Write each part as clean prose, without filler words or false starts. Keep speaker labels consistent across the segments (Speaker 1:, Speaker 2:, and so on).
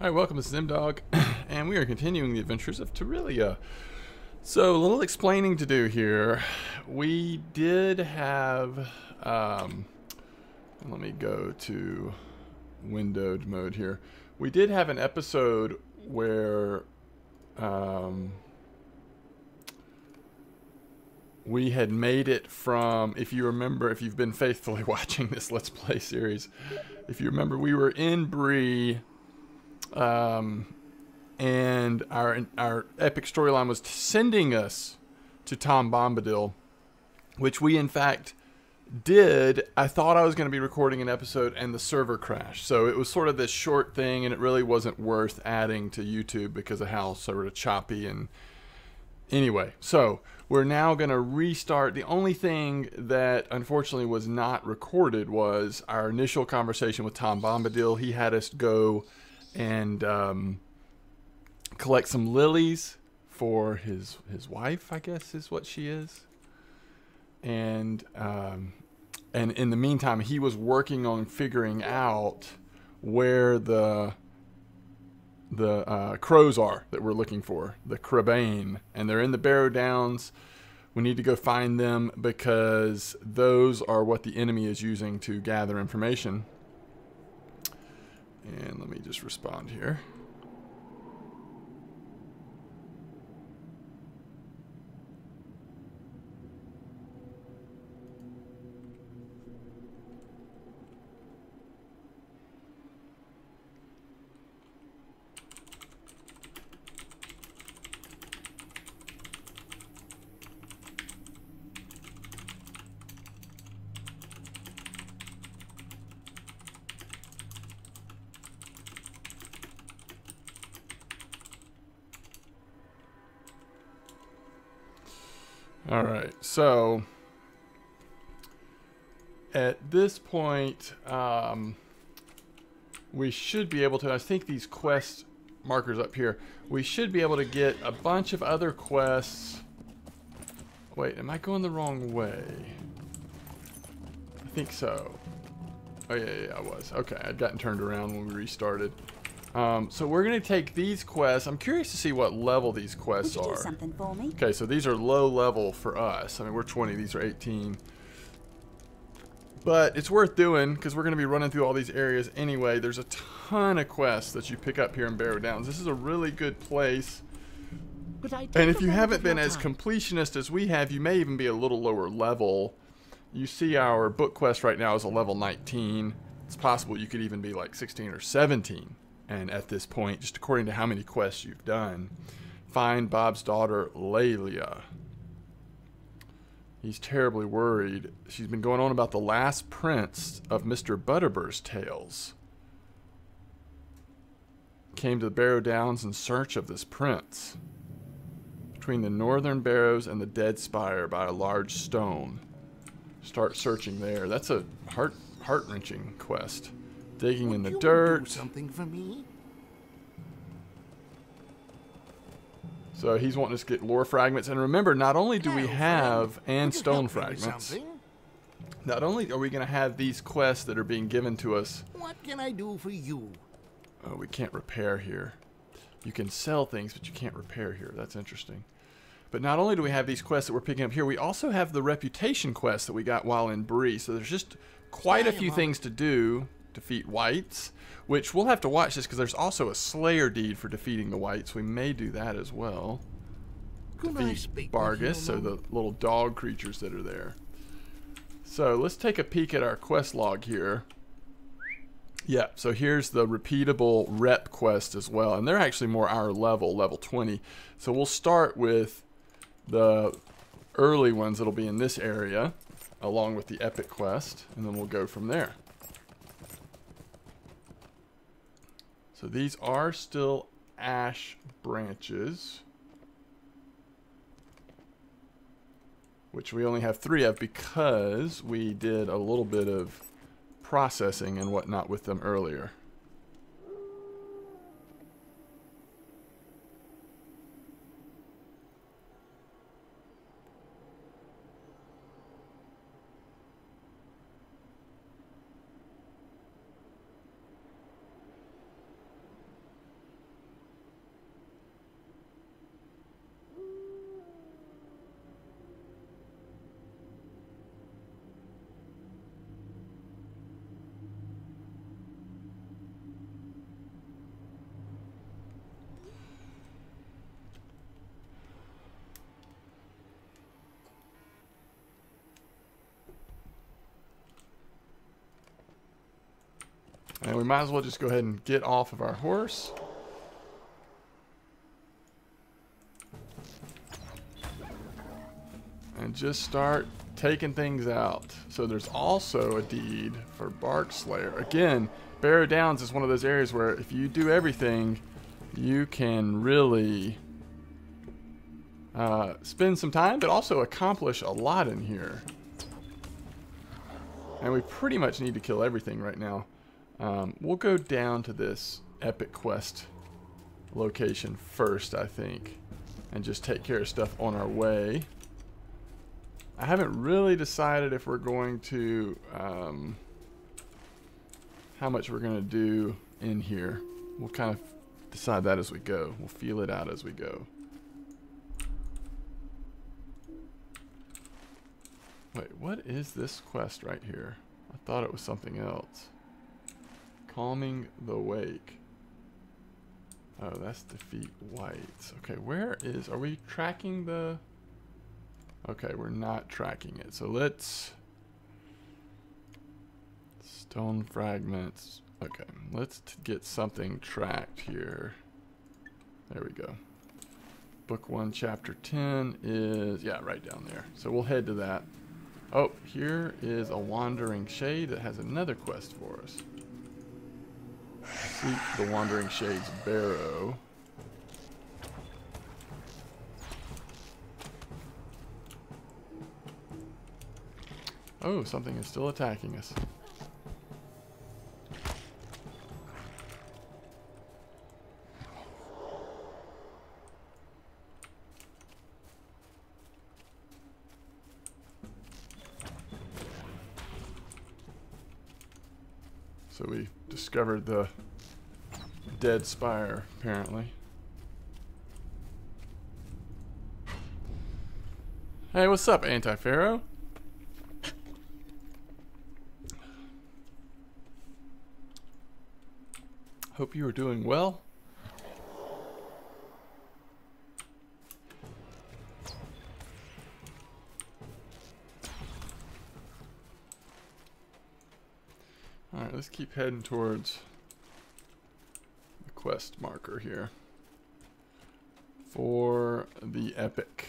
Speaker 1: Hi, welcome. This is M-Dog, and we are continuing the adventures of Tiryllia. So, a little explaining to do here. We did have, let me go to windowed mode here. We did have an episode where we had made it from, if you remember, if you've been faithfully watching this Let's Play series, if you remember, we were in Bree. And our epic storyline was sending us to Tom Bombadil, which we in fact did. I thought I was going to be recording an episode and the server crashed. So it was sort of this short thing, and it really wasn't worth adding to YouTube because of how sort of choppy. And anyway, so we're now going to restart. The only thing that unfortunately was not recorded was our initial conversation with Tom Bombadil. He had us go and collect some lilies for his wife, I guess is what she is. And in the meantime, he was working on figuring out where the crows are that we're looking for, the crabane, and they're in the Barrow Downs. We need to go find them because those are what the enemy is using to gather information. And let me just respond here. All right, so at this point, we should be able to, I think these quest markers up here, we should be able to get a bunch of other quests. Wait, am I going the wrong way? I think so. Oh, yeah, I was. Okay, I'd gotten turned around when we restarted. So we're going to take these quests. I'm curious to see what level these quests are.
Speaker 2: Do something for me?
Speaker 1: Okay, so these are low level for us. I mean, we're 20, these are 18. But it's worth doing because we're going to be running through all these areas anyway. There's a ton of quests that you pick up here in Barrow Downs. This is a really good place. And if you haven't been as completionist as we have, you may even be a little lower level. You see our book quest right now is a level 19. It's possible you could even be like 16 or 17. And at this point, just according to how many quests you've done, find Bob's daughter, Tiryllia. He's terribly worried. She's been going on about the last prince of Mr. Butterbur's tales. Came to the Barrow Downs in search of this prince. Between the northern barrows and the dead spire by a large stone. Start searching there. That's a heart-wrenching quest. Digging in the dirt.
Speaker 3: Do something for me?
Speaker 1: So he's wanting us to get lore fragments. And remember, not only do we have and stone fragments, not only are we going to have these quests that are being given to us.
Speaker 3: What can I do for you?
Speaker 1: Oh, we can't repair here. You can sell things, but you can't repair here. That's interesting. But not only do we have these quests that we're picking up here, we also have the reputation quest that we got while in Bree. So there's just quite a few things to do. Defeat whites, which we'll have to watch this because there's also a slayer deed for defeating the whites. We may do that as well. Defeat Bargus, so the little dog creatures that are there. So let's take a peek at our quest log here. Yeah, so here's the repeatable rep quest as well, and they're actually more our level 20. So we'll start with the early ones that'll be in this area, along with the epic quest, and then we'll go from there. So these are still ash branches, which we only have 3 of because we did a little bit of processing and whatnot with them earlier. And we might as well just go ahead and get off of our horse. And just start taking things out. So there's also a deed for Bark Slayer. Again, Barrow Downs is one of those areas where if you do everything, you can really spend some time, but also accomplish a lot in here. And we pretty much need to kill everything right now. We'll go down to this epic quest location first, I think, and just take care of stuff on our way. I haven't really decided if we're going to, how much we're going to do in here. We'll kind of decide that as we go. We'll feel it out as we go. Wait, what is this quest right here? I thought it was something else. Calming the Wake. Oh, that's defeat whites. Okay, where is, are we tracking the... Okay, we're not tracking it. So let's... Stone fragments. Okay, let's get something tracked here. There we go. Book 1, Chapter 10 is... Yeah, right down there. So we'll head to that. Oh, here is a Wandering Shade that has another quest for us. Seek the Wandering Shade's Barrow. Oh, something is still attacking us. So we discovered the dead spire, apparently. Hey, what's up, Anti-Pharaoh? Hope you are doing well. Alright, let's keep heading towards the quest marker here for the epic.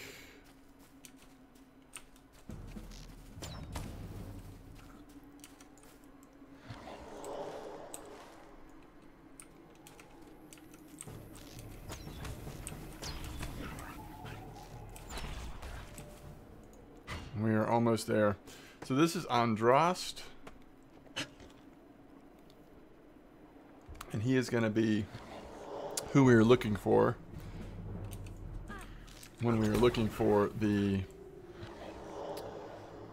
Speaker 1: We are almost there. So this is Andraste. And he is going to be who we were looking for when we were looking for the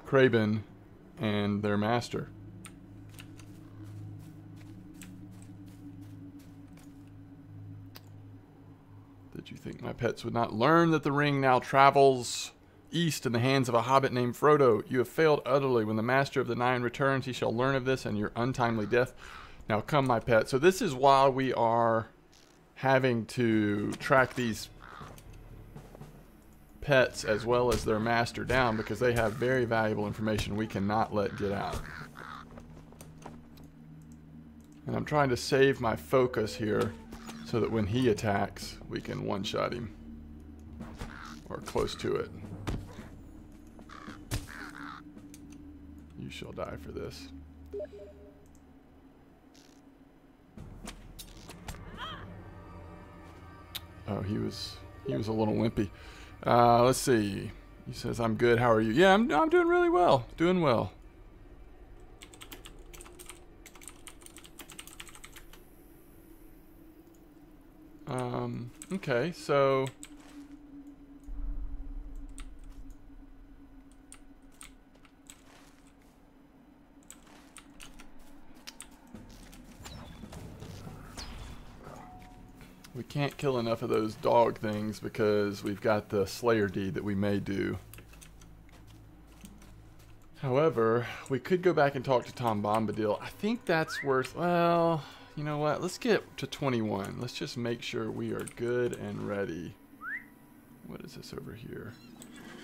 Speaker 1: Kraben and their master. Did you think my pets would not learn that the ring now travels east in the hands of a hobbit named Frodo? You have failed utterly. When the master of the Nine returns, he shall learn of this and your untimely death. Now come, my pet. So this is why we are having to track these pets as well as their master down, because they have very valuable information we cannot let get out. And I'm trying to save my focus here so that when he attacks, we can one-shot him. Or close to it. You shall die for this. Oh, he was a little wimpy. Let's see. He says, "I'm good. How are you?" Yeah, I'm doing really well. Doing well. Okay, so we can't kill enough of those dog things because we've got the Slayer deed that we may do. However, we could go back and talk to Tom Bombadil. I think that's worth, well, you know what? Let's get to 21. Let's just make sure we are good and ready. What is this over here?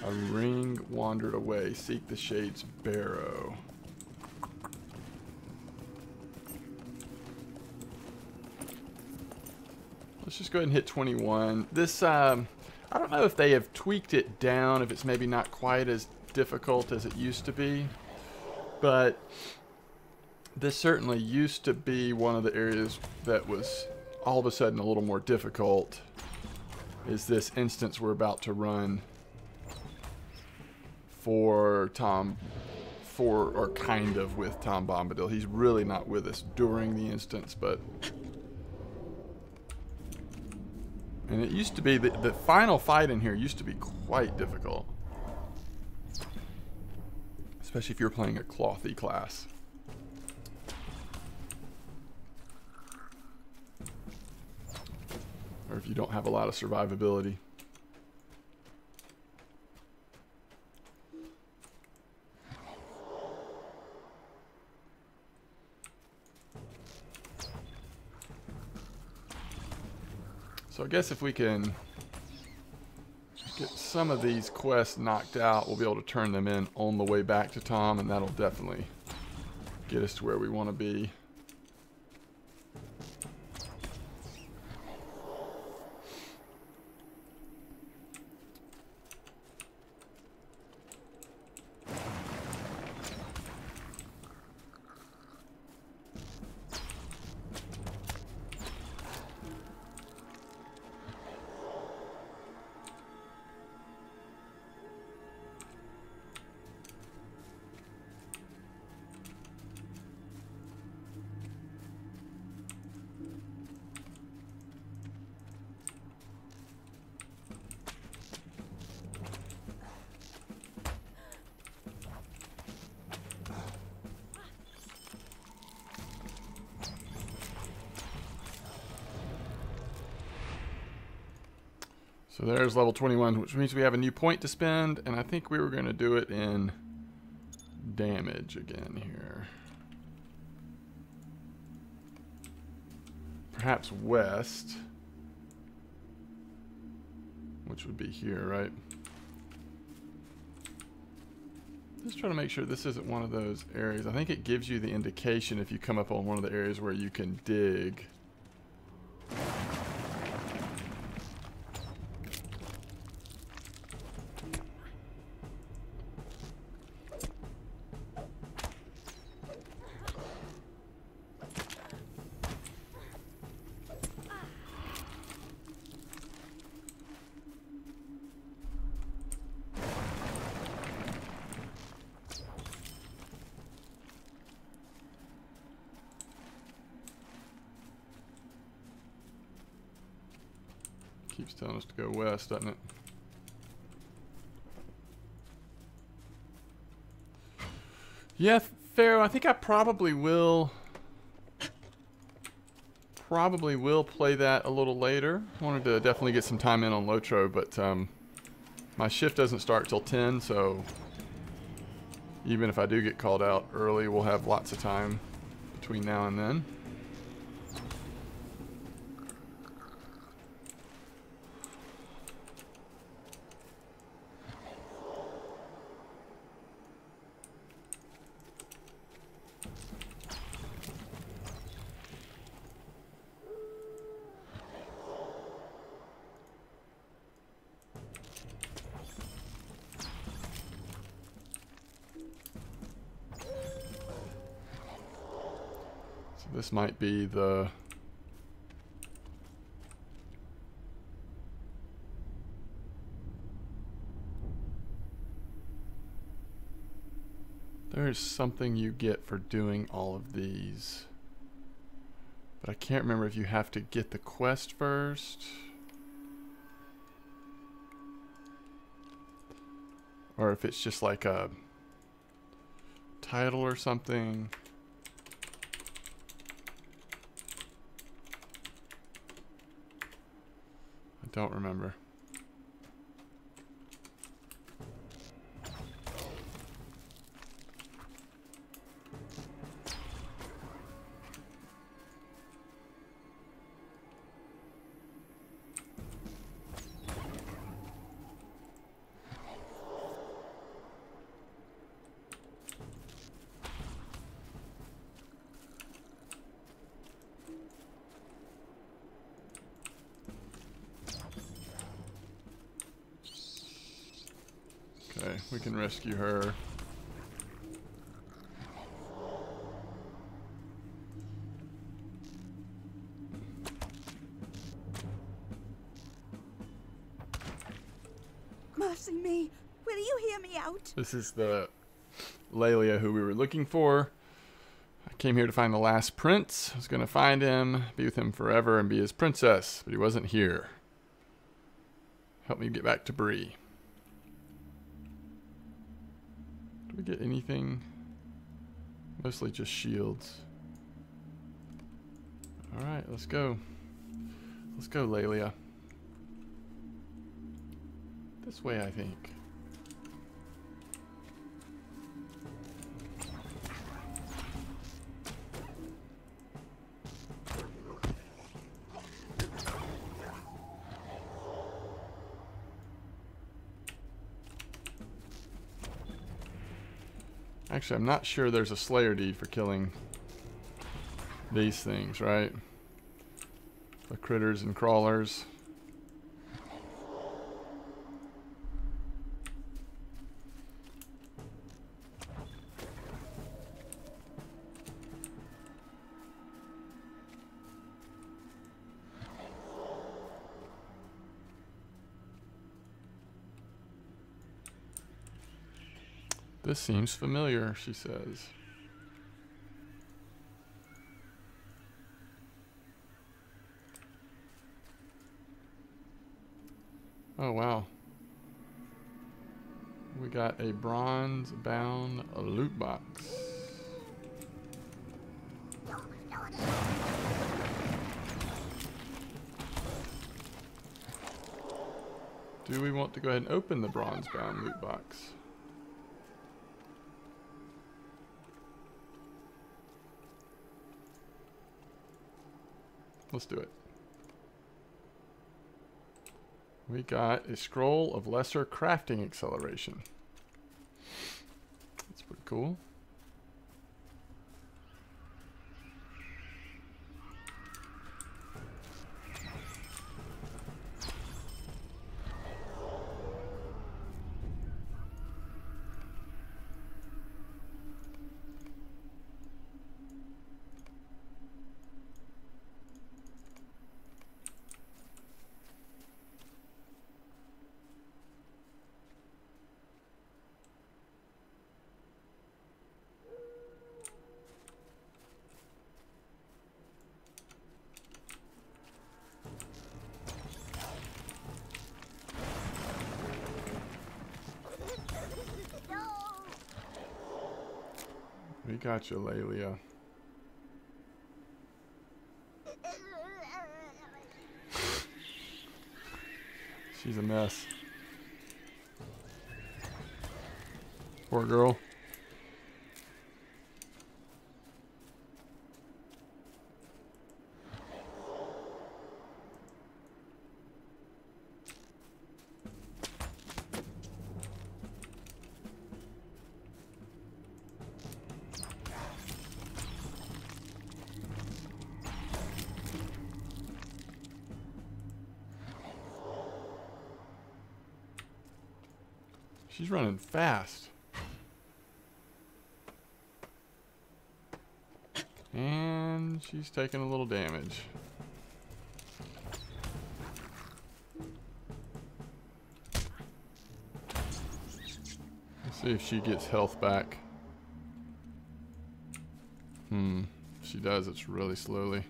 Speaker 1: A ring wandered away. Seek the Shade's Barrow. let's just go ahead and hit 21. This, I don't know if they have tweaked it down, if it's maybe not quite as difficult as it used to be, but this certainly used to be one of the areas that was all of a sudden a little more difficult, is this instance we're about to run for Tom, or kind of with Tom Bombadil. He's really not with us during the instance, but... And it used to be, the final fight in here used to be quite difficult. Especially if you're playing a clothy class. Or if you don't have a lot of survivability. So I guess if we can get some of these quests knocked out, we'll be able to turn them in on the way back to Tom, and that'll definitely get us to where we want to be. So there's level 21, which means we have a new point to spend, and I think we were going to do it in damage again here. Perhaps west, which would be here, right? Just trying to make sure this isn't one of those areas. I think it gives you the indication if you come up on one of the areas where you can dig. Keeps telling us to go west, doesn't it? Yeah, Pharaoh, I think I probably will play that a little later. I wanted to definitely get some time in on LOTRO, but my shift doesn't start till 10, so even if I do get called out early, we'll have lots of time between now and then. This might be the... There's something you get for doing all of these. But I can't remember if you have to get the quest first. Or if it's just like a title or something. I don't remember. Okay, we can rescue her.
Speaker 2: Mercy me! Will you hear me out?
Speaker 1: This is the Tiryllia who we were looking for. I came here to find the last prince. I was going to find him, be with him forever, and be his princess, but he wasn't here. Help me get back to Bree. Do we get anything? Mostly just shields. Alright, let's go. Let's go, Tiryllia. This way, I think. Actually, I'm not sure there's a Slayer deed for killing these things, right? The critters and crawlers. This seems familiar, she says. Oh, wow. We got a bronze-bound loot box. Do we want to go ahead and open the bronze-bound loot box? Let's do it. We got a scroll of lesser crafting acceleration. That's pretty cool. We got you, Tiryllia. She's a mess. Poor girl. She's running fast. And she's taking a little damage. Let's see if she gets health back. If she does, it's really slowly.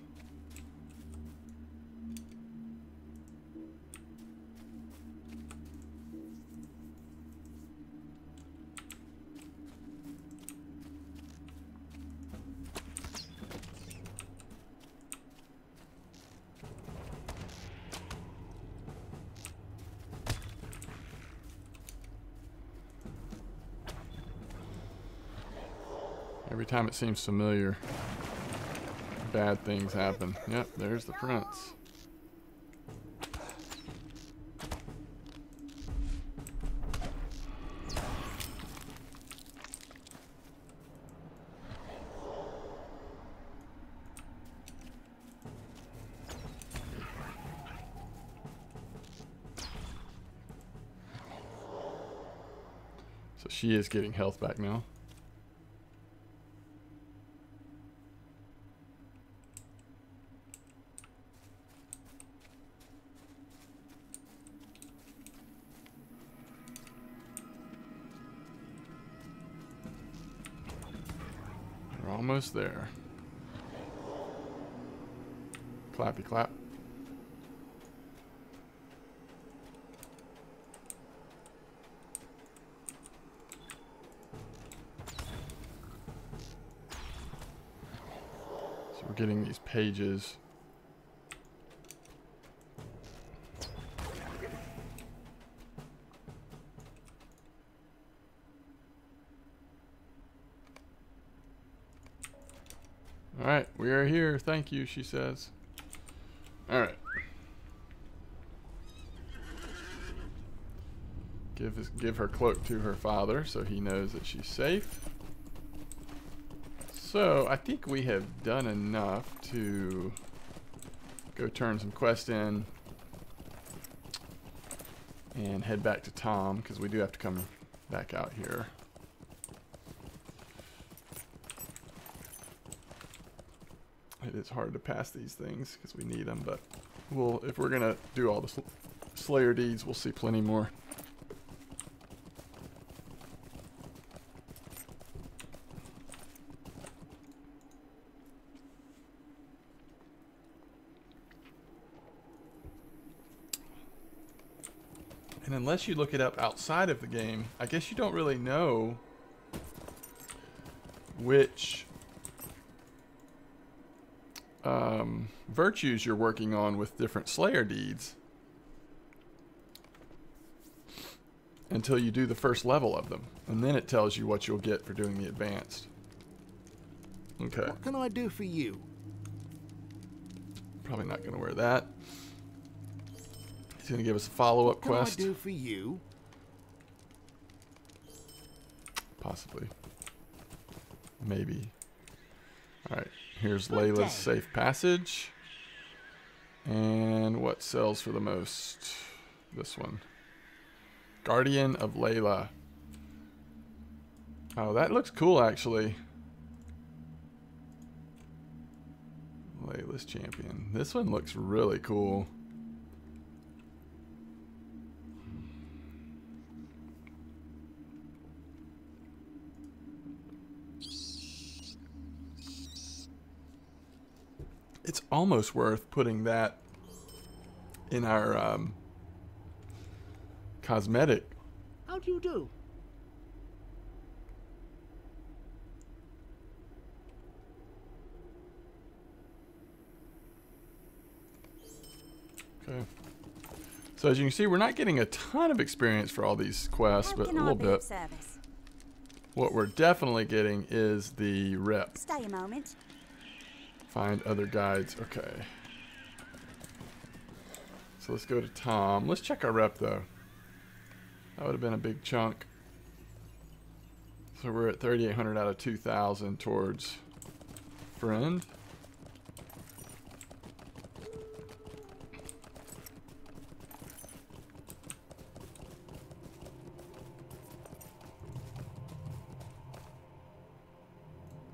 Speaker 1: Every time it seems familiar, bad things happen. Yep, there's the prince. So she is getting health back now. We're almost there. Clappy clap. So we're getting these pages. All right, we are here. Thank you, she says. All right. Give her cloak to her father so he knows that she's safe. So I think we have done enough to go turn some quests in and head back to Tom, because we do have to come back out here. It is hard to pass these things because we need them, but if we're gonna do all the Slayer deeds, we'll see plenty more. And unless you look it up outside of the game, I guess you don't really know which virtues you're working on with different Slayer deeds until you do the first level of them, and then it tells you what you'll get for doing the advanced. Okay.
Speaker 3: What can I do for you?
Speaker 1: Probably not going to wear that. He's going to give us a follow-up quest.
Speaker 3: What can I do for you?
Speaker 1: Possibly. Maybe. Alright, here's Layla's safe passage. And what sells for the most? This one. Guardian of Layla. Oh, that looks cool, actually. Layla's champion. This one looks really cool. It's almost worth putting that in our cosmetic.
Speaker 3: How do you do?
Speaker 1: Okay. So as you can see, we're not getting a ton of experience for all these quests, but a little bit. What we're definitely getting is the rep.
Speaker 2: Stay a moment.
Speaker 1: Find other guides. Okay. So let's go to Tom. Let's check our rep, though. That would have been a big chunk. So we're at 3,800 out of 2,000 towards friend.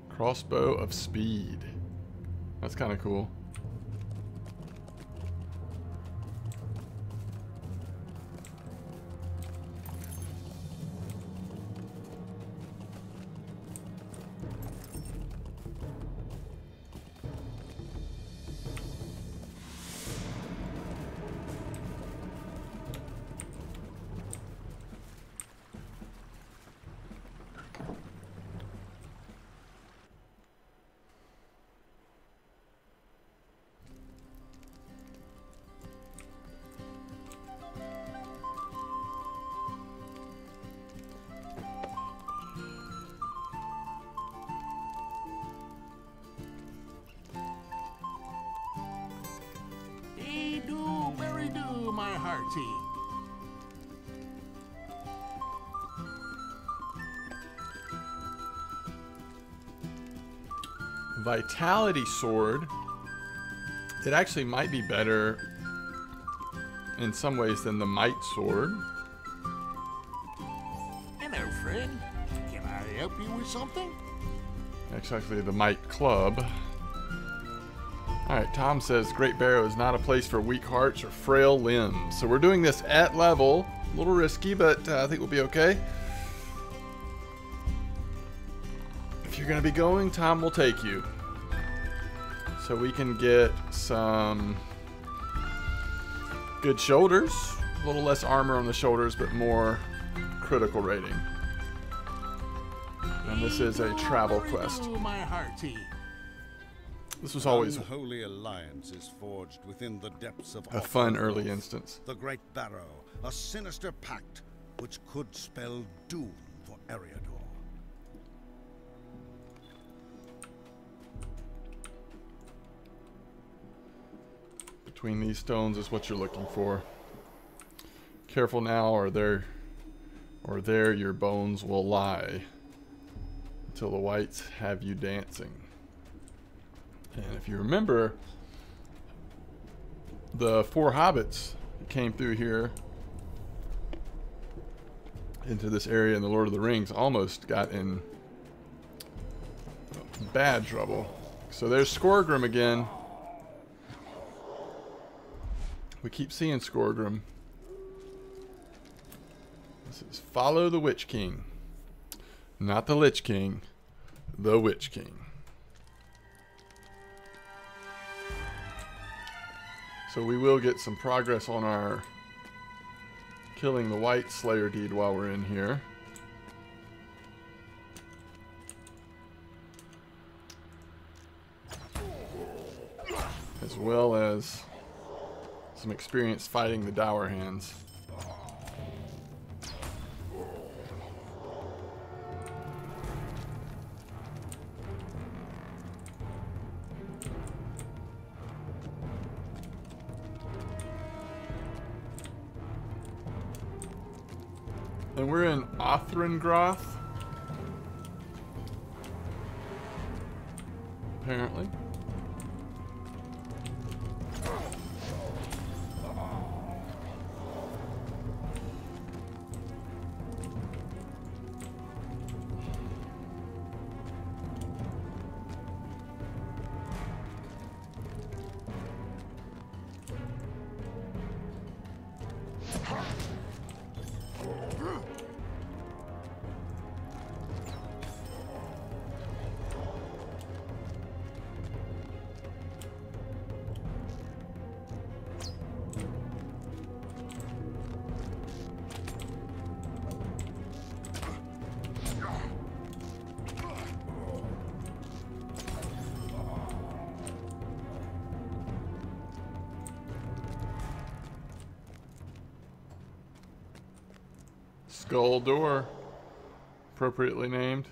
Speaker 1: Crossbow of speed. That's kind of cool.
Speaker 3: My hearty.
Speaker 1: Vitality sword. It actually might be better in some ways than the might sword.
Speaker 3: Hello, friend. Can I help you with something?
Speaker 1: Actually, the Might Club. Alright, Tom says Great Barrow is not a place for weak hearts or frail limbs. So we're doing this at level. A little risky, but I think we'll be okay. If you're going to be going, Tom will take you. So we can get some good shoulders. A little less armor on the shoulders, but more critical rating. And this is a travel quest.
Speaker 3: Oh, my hearty.
Speaker 1: This was always
Speaker 4: An unholy alliance is forged within the depths of
Speaker 1: a fun
Speaker 4: Othro.
Speaker 1: early instance.
Speaker 4: The Great Barrow, a sinister pact which could spell doom for Eriador.
Speaker 1: Between these stones is what you're looking for. Careful now, or there your bones will lie until the whites have you dancing. And if you remember, the 4 hobbits that came through here into this area in the Lord of the Rings almost got in bad trouble. So there's Skorgrim again. We keep seeing Skorgrim. This is follow the Witch King. Not the Lich King, the Witch King. So we will get some progress on our killing the White Slayer deed while we're in here. As well as some experience fighting the Dour Hands. And we're in Othrengroth, apparently. Skull Door, appropriately named.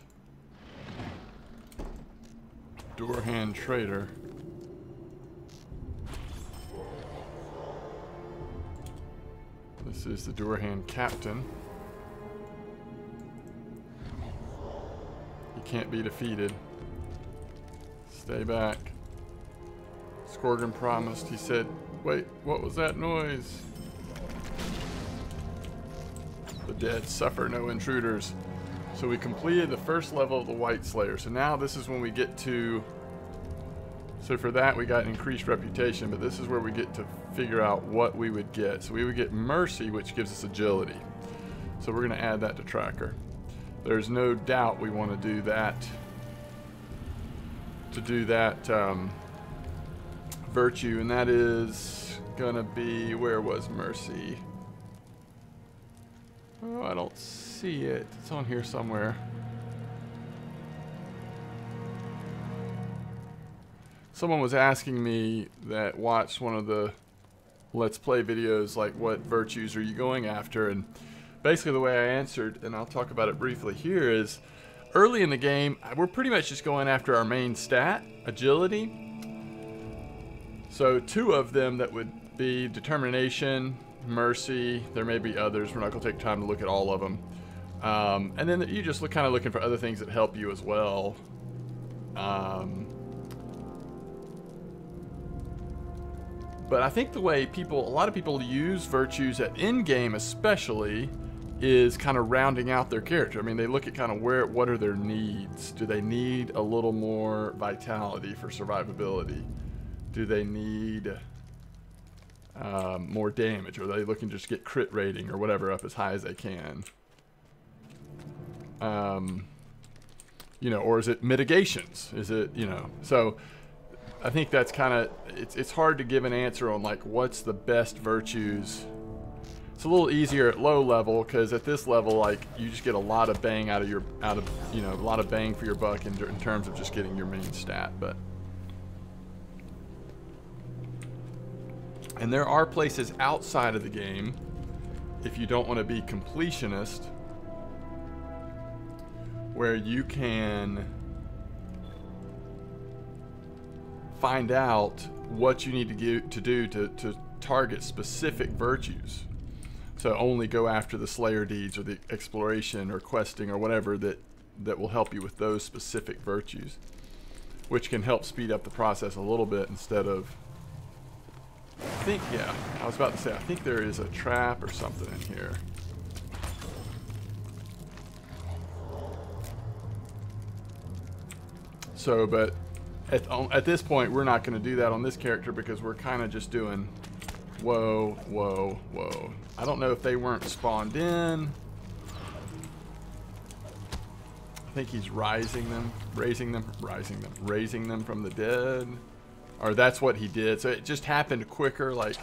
Speaker 1: Doorhand Trader. This is the Doorhand Captain. He can't be defeated. Stay back. Skorgrim promised. He said, wait, what was that noise? The dead suffer no intruders. So we completed the first level of the White Slayer. So now this is when we get to... So for that we got increased reputation, but this is where we get to figure out what we would get. So we would get Mercy, which gives us agility. So we're going to add that to Tracker. There's no doubt we want to do that. Virtue, and that is going to be... Where was Mercy? Oh, I don't see it. It's on here somewhere. Someone was asking me that watched one of the Let's Play videos, like, what virtues are you going after? And basically the way I answered, and I'll talk about it briefly here, is early in the game, we're pretty much just going after our main stat, agility. So 2 of them that would be determination, mercy. There may be others. We're not going to take time to look at all of them. And then you just kind of looking for other things that help you as well. But I think the way a lot of people use virtues at in-game especially, is kind of rounding out their character. I mean, they look at kind of what are their needs. Do they need a little more vitality for survivability? Do they need more damage? Or are they looking to just get crit rating or whatever up as high as they can? You know, or is it mitigations? Is it, you know, so I think that's kind of, it's hard to give an answer on like what's the best virtues. It's a little easier at low level because at this level, like you just get a lot of bang out of you know, a lot of bang for your buck in terms of just getting your main stat. But and there are places outside of the game, if you don't want to be completionist, where you can find out what you need to do to target specific virtues. So only go after the Slayer deeds or the exploration or questing or whatever that will help you with those specific virtues, which can help speed up the process a little bit instead of, I think, yeah, I was about to say, I think there is a trap or something in here. So, but at this point, we're not going to do that on this character because we're kind of just doing whoa, whoa, whoa. I don't know if they weren't spawned in. I think he's raising them from the dead. Or that's what he did. So it just happened quicker, like,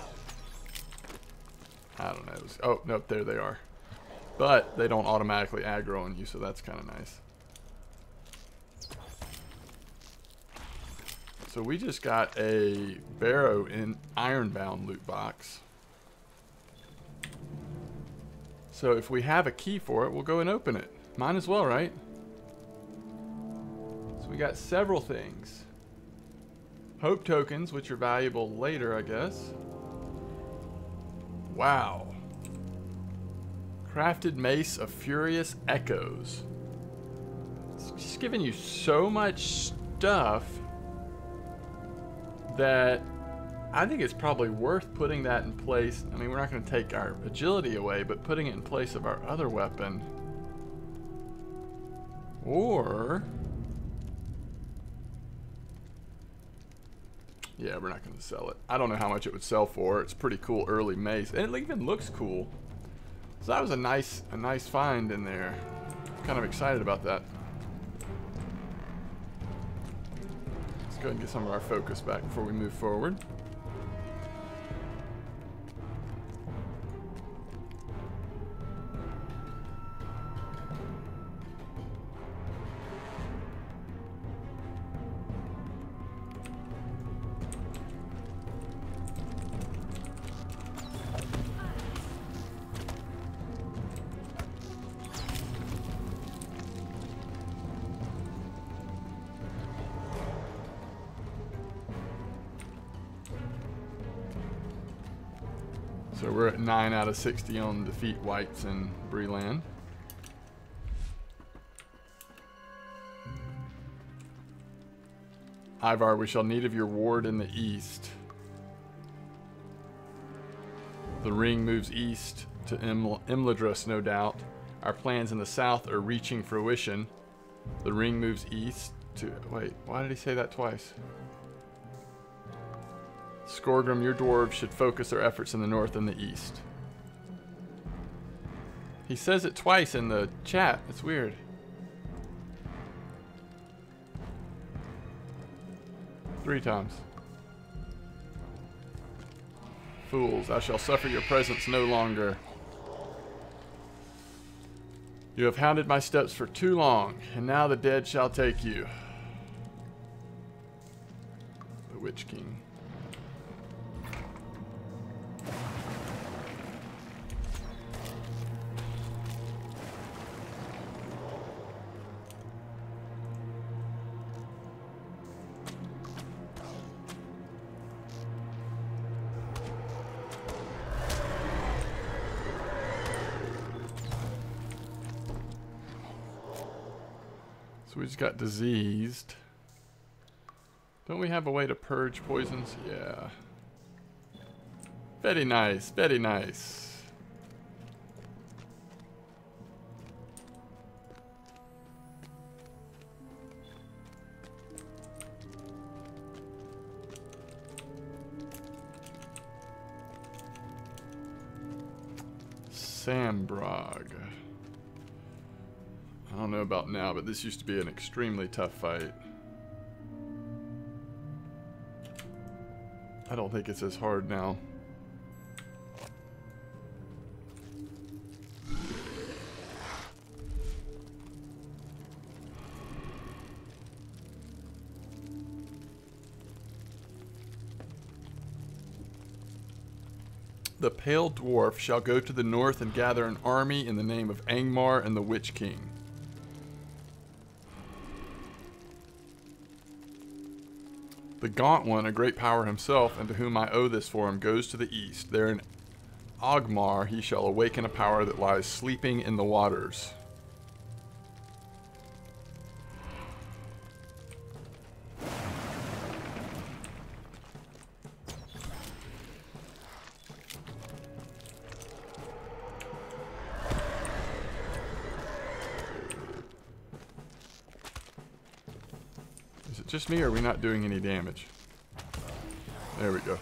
Speaker 1: I don't know. Oh, nope, there they are. But they don't automatically aggro on you, so that's kind of nice. So we just got a Barrow in Ironbound loot box. So if we have a key for it, we'll go and open it. Might as well, right? So we got several things. Hope tokens, which are valuable later, I guess. Wow. Crafted Mace of Furious Echoes. It's just giving you so much stuff that I think it's probably worth putting that in place. I mean, we're not going to take our agility away, but putting it in place of our other weapon. Or, yeah, we're not going to sell it. I don't know how much it would sell for. It's pretty cool early mace, and it even looks cool. So that was a nice find in there. Kind of excited about that. Let's go ahead and get some of our focus back before we move forward. So we're at 9 out of 60 on defeat whites in Breland. Ivar, we shall need of your ward in the east. The ring moves east to Imladris, no doubt. Our plans in the south are reaching fruition. The ring moves east to... Wait, why did he say that twice? Skorgrim, your dwarves should focus their efforts in the north and the east. He says it twice in the chat. It's weird. Three times. Fools, I shall suffer your presence no longer. You have hounded my steps for too long, and now the dead shall take you. The Witch King. So we just got diseased. Don't we have a way to purge poisons? Yeah. Very nice, very nice. Sambrog. I don't know about now, but this used to be an extremely tough fight. I don't think it's as hard now. The Pale Dwarf shall go to the north and gather an army in the name of Angmar and the Witch King. The Gaunt One, a great power himself, and to whom I owe this for him, goes to the east. There in Ogmar he shall awaken a power that lies sleeping in the waters. Is it just me, or are we not doing any damage? There we go.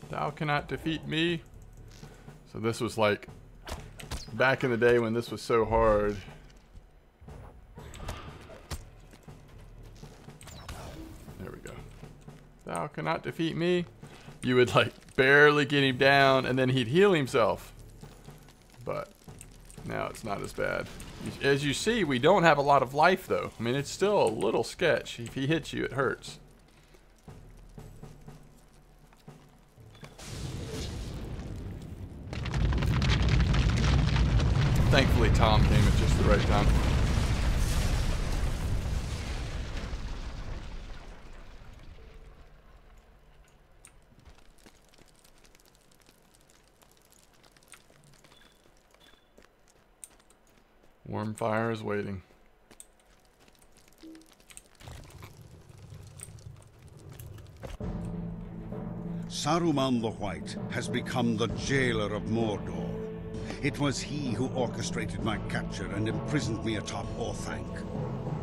Speaker 1: Thou cannot defeat me. So this was like back in the day when this was so hard. There we go. Thou cannot defeat me. You would like barely get him down and then he'd heal himself. But now it's not as bad. As you see, we don't have a lot of life though. I mean, it's still a little sketch. If he hits you, it hurts. Thankfully, Tom came at just the right time. Warm fire is waiting.
Speaker 4: Saruman the White has become the jailer of Mordor. It was he who orchestrated my capture and imprisoned me atop Orthanc.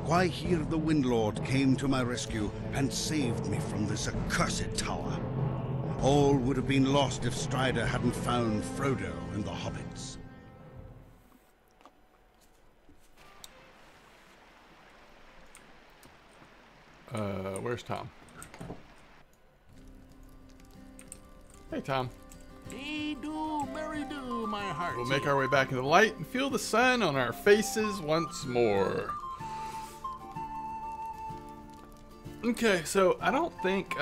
Speaker 4: Gwaihir the Windlord came to my rescue and saved me from this accursed tower. All would have been lost if Strider hadn't found Frodo and the hobbits.
Speaker 1: Where's Tom? Hey, Tom.
Speaker 3: Hey do, merry do, my heart.
Speaker 1: We'll make our way back into the light and feel the sun on our faces once more. Okay, so I don't think,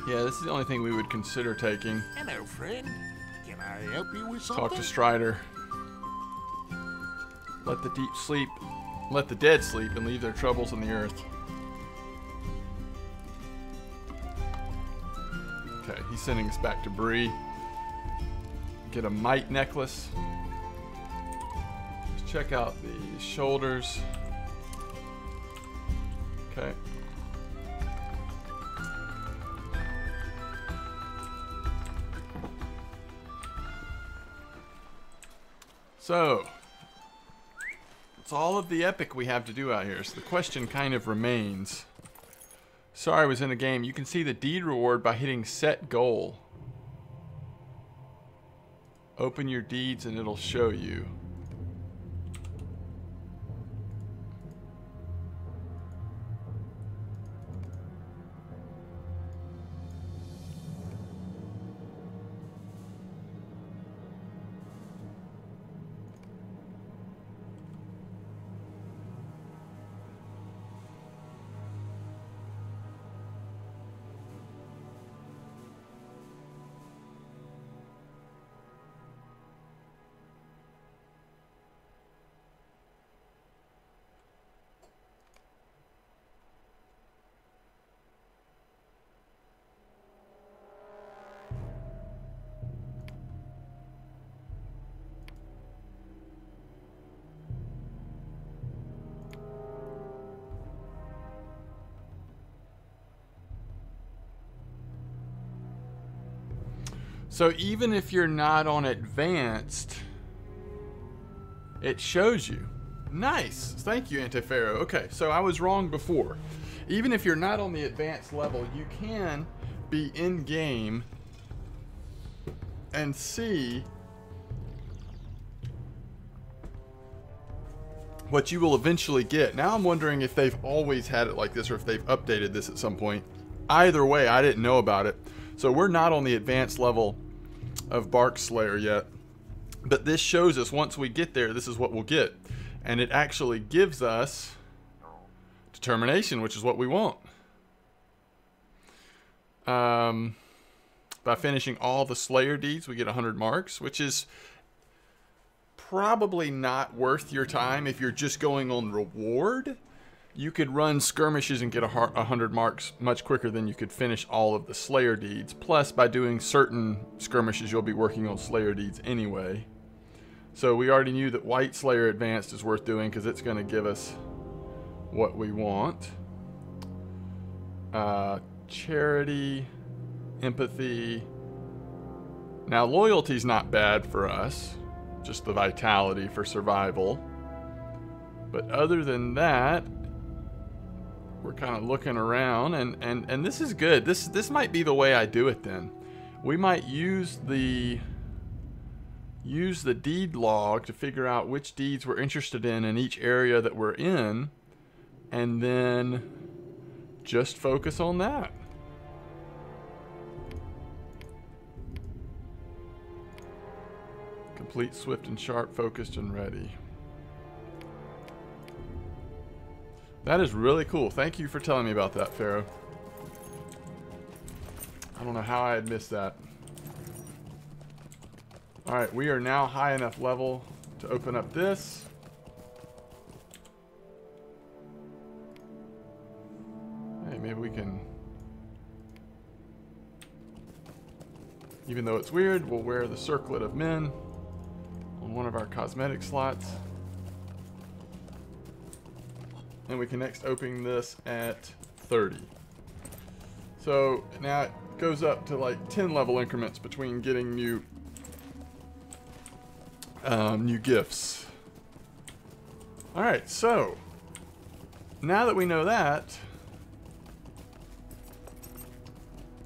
Speaker 1: yeah, this is the only thing we would consider taking.
Speaker 3: Hello, friend. Can I help you with something?
Speaker 1: Talk to Strider. Let the deep sleep. Let the dead sleep and leave their troubles on the earth. Okay, he's sending us back to Bree. Get a mite necklace. Let's check out the shoulders. Okay. So, it's all of the epic we have to do out here. So the question kind of remains. Sorry I was in a game. You can see the deed reward by hitting set goal. Open your deeds and it'll show you. So even if you're not on advanced, it shows you. Nice. Thank you, Antipharaoh. Okay, so I was wrong before. Even if you're not on the advanced level, you can be in game and see what you will eventually get. Now I'm wondering if they've always had it like this or if they've updated this at some point. Either way, I didn't know about it. So we're not on the advanced level of Bark Slayer yet. But this shows us once we get there, this is what we'll get. And it actually gives us determination, which is what we want. By finishing all the Slayer deeds, we get 100 marks, which is probably not worth your time if you're just going on reward. You could run skirmishes and get 100 marks much quicker than you could finish all of the Slayer deeds. Plus, by doing certain skirmishes, you'll be working on Slayer deeds anyway. So we already knew that White Slayer Advanced is worth doing because it's going to give us what we want. Charity, empathy. Now, loyalty's not bad for us. Just the vitality for survival. But other than that, we're kind of looking around, and this is good. This might be the way I do it then. We might use the deed log to figure out which deeds we're interested in each area that we're in, and then just focus on that. Complete, swift, and sharp, focused, and ready. That is really cool. Thank you for telling me about that, Pharaoh. I don't know how I had missed that. Alright, we are now high enough level to open up this. Hey, maybe we can... Even though it's weird, we'll wear the Circlet of Men on one of our cosmetic slots. And we can next open this at 30. So now it goes up to like 10 level increments between getting new gifts. Alright, so now that we know that,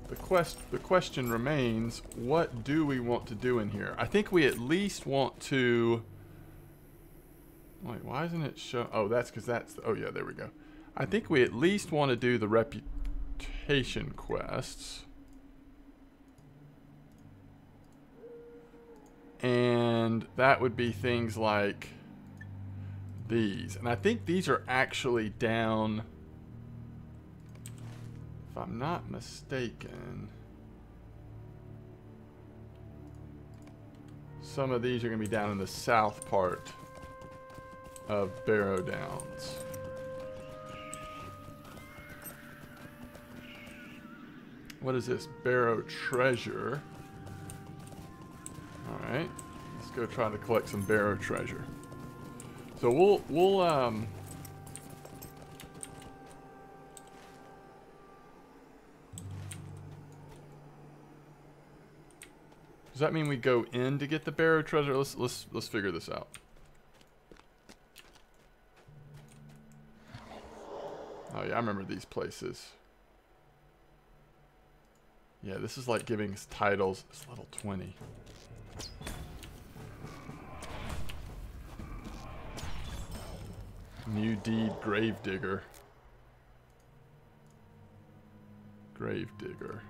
Speaker 1: the question remains, what do we want to do in here? I think we at least want to... Wait, why isn't it show? Oh, that's because that's... Oh, yeah, there we go. I think we at least want to do the reputation quests. And that would be things like these. And I think these are actually down... If I'm not mistaken... Some of these are going to be down in the south part of Barrow Downs. What is this? Barrow Treasure. Alright. Let's go try to collect some Barrow Treasure. So we'll does that mean we go in to get the Barrow Treasure? Let's figure this out. Oh yeah, I remember these places. Yeah, this is like giving us titles. It's level 20. New deed, Gravedigger. Gravedigger.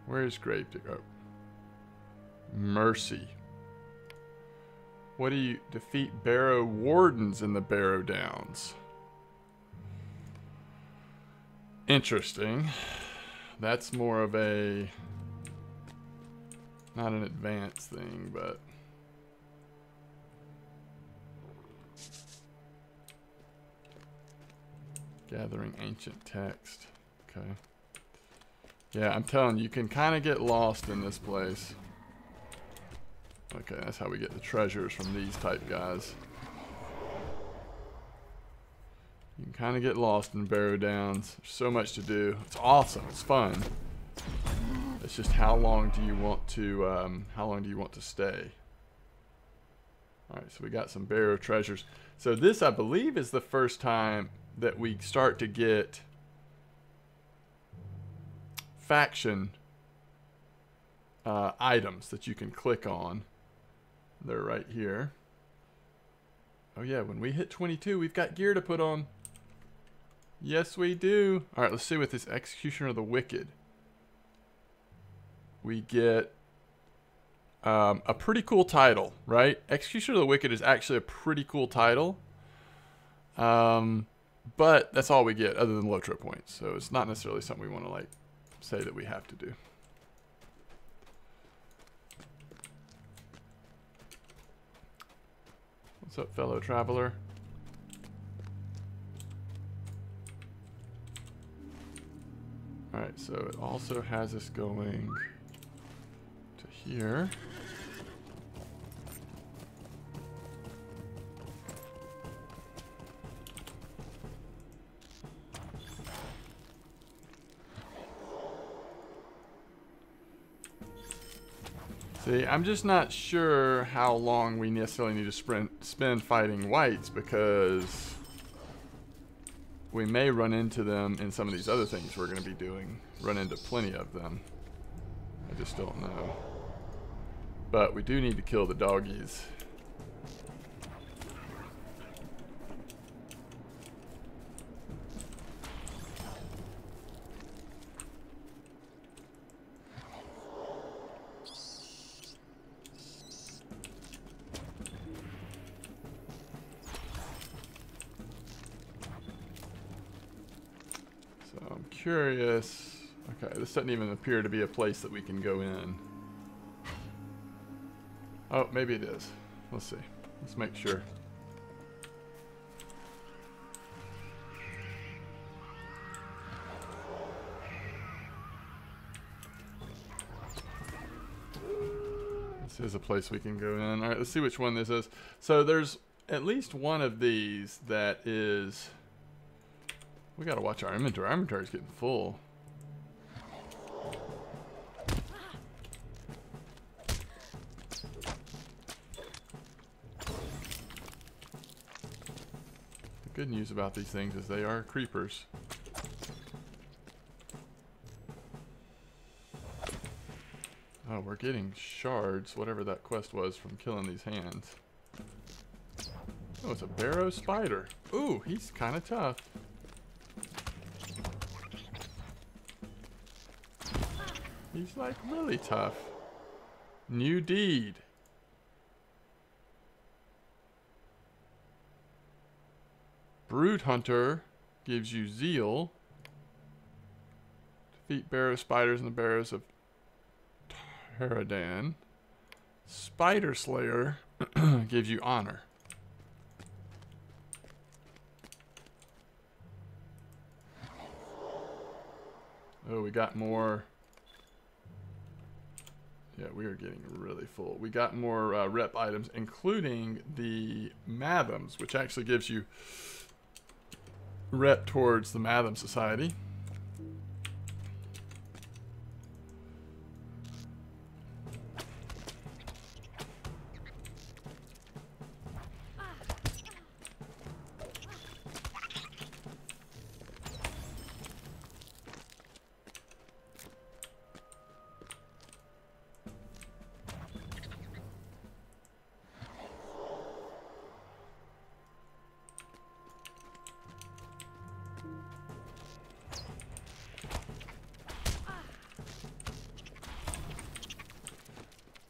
Speaker 1: Where is Gravedigger? Oh. Mercy. What do you... Defeat Barrow Wardens in the Barrow Downs. Interesting. That's more of a... Not an advanced thing, but... Gathering ancient text. Okay. Yeah, I'm telling you, you can kind of get lost in this place. Okay, that's how we get the treasures from these type guys. You can kind of get lost in Barrow Downs. There's so much to do. It's awesome. It's fun. It's just how long do you want to stay? All right, so we got some Barrow treasures. So this, I believe, is the first time that we start to get faction items that you can click on. They're right here. Oh yeah, when we hit 22, we've got gear to put on. Yes, we do. All right, let's see what this Executioner of the Wicked. We get a pretty cool title, right? Executioner of the Wicked is actually a pretty cool title. But that's all we get other than LOTRO points. So it's not necessarily something we want to like say that we have to do. What's up, fellow traveler? Alright, so it also has us going to here. See, I'm just not sure how long we necessarily need to spend fighting whites, because we may run into them in some of these other things we're going to be doing. Run into plenty of them. I just don't know. But we do need to kill the doggies. I'm curious. Okay, this doesn't even appear to be a place that we can go in. Oh, maybe it is. Let's see. Let's make sure. This is a place we can go in. All right, let's see which one this is. So there's at least one of these that is... We gotta watch our inventory. Our inventory's getting full. The good news about these things is they are creepers. Oh, we're getting shards, whatever that quest was, from killing these hands. Oh, it's a Barrow spider. Ooh, he's kind of tough. He's like really tough. New deed. Brood Hunter gives you zeal. Defeat Barrow spiders and the Barrows of Taradan. Spider Slayer gives you honor. Oh, we got more. Yeah, we are getting really full. We got more rep items, including the Madams, which actually gives you rep towards the Madam Society.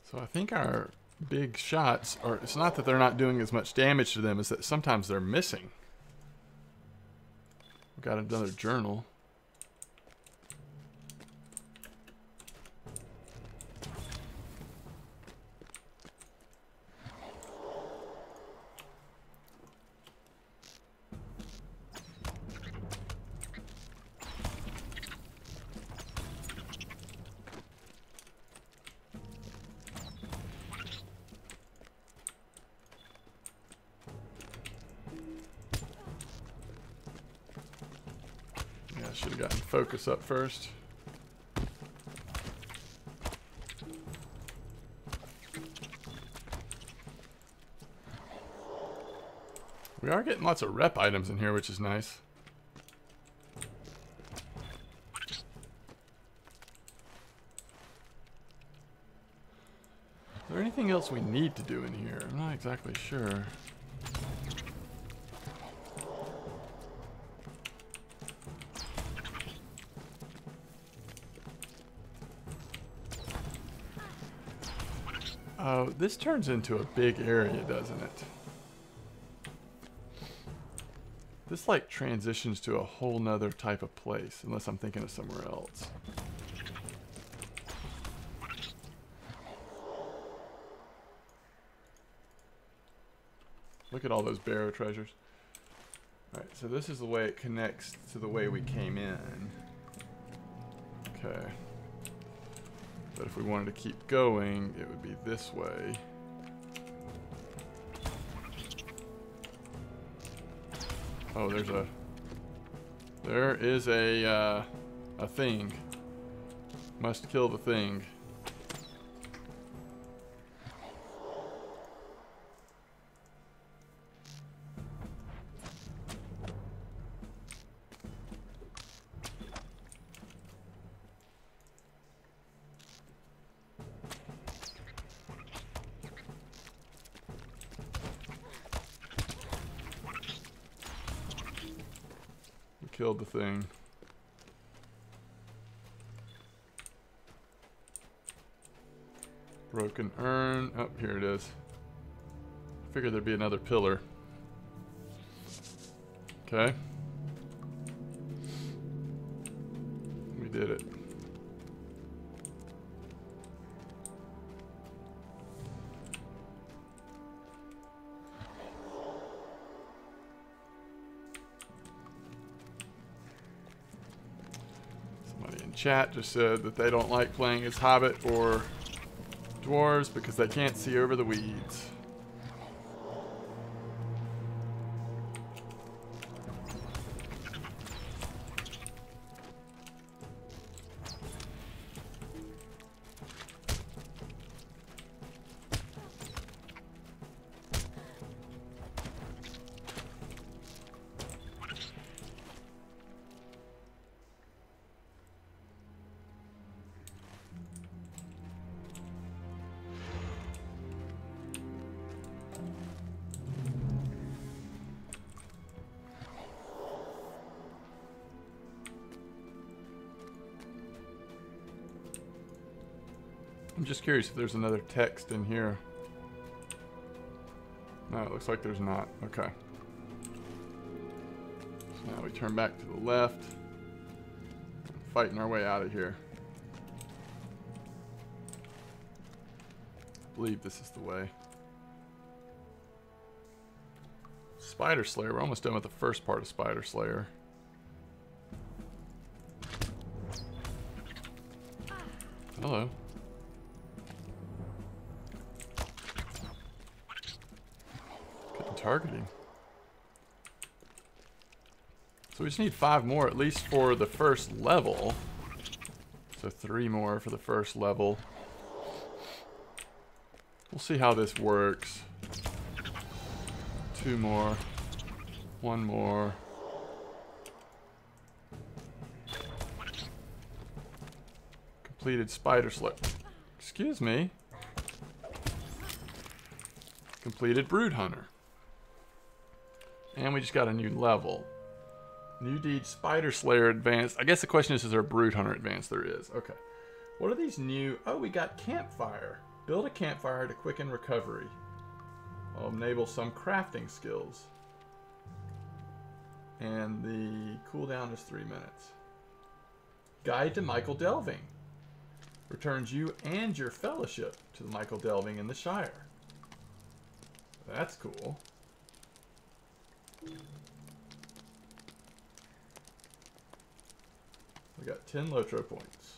Speaker 1: So I think our big shots are, it's not that they're not doing as much damage to them, it's that sometimes they're missing. We've got another journal. Should have gotten focus up first. We are getting lots of rep items in here, which is nice. Is there anything else we need to do in here? I'm not exactly sure. Oh, this turns into a big area, doesn't it? This like transitions to a whole nother type of place, unless I'm thinking of somewhere else. Look at all those Barrow treasures. Alright, so this is the way it connects to the way we came in. Okay. But if we wanted to keep going, it would be this way. Oh, there is a thing. Must kill the thing. Killed the thing. Broken urn. Oh, here it is. Figured there'd be another pillar. Okay. We did it. Chat just said that they don't like playing as Hobbit or Dwarves because they can't see over the weeds. I'm just curious if there's another text in here. No, it looks like there's not. Okay. So now we turn back to the left. Fighting our way out of here. I believe this is the way. Spider Slayer. We're almost done with the first part of Spider Slayer. Hello. Targeting. So we just need 5 more at least for the first level. So 3 more for the first level. We'll see how this works. 2 more. 1 more. Completed Spider Slayer. Excuse me. Completed Brood Hunter. And we just got a new level. New deed Spider Slayer advanced. I guess the question is there a Brood Hunter advanced? There is. Okay. What are these new? Oh, we got campfire. Build a campfire to quicken recovery. I'll enable some crafting skills. And the cooldown is 3 minutes. Guide to Michael Delving. Returns you and your fellowship to the Michael Delving in the Shire. That's cool. We got 10 LOTRO points.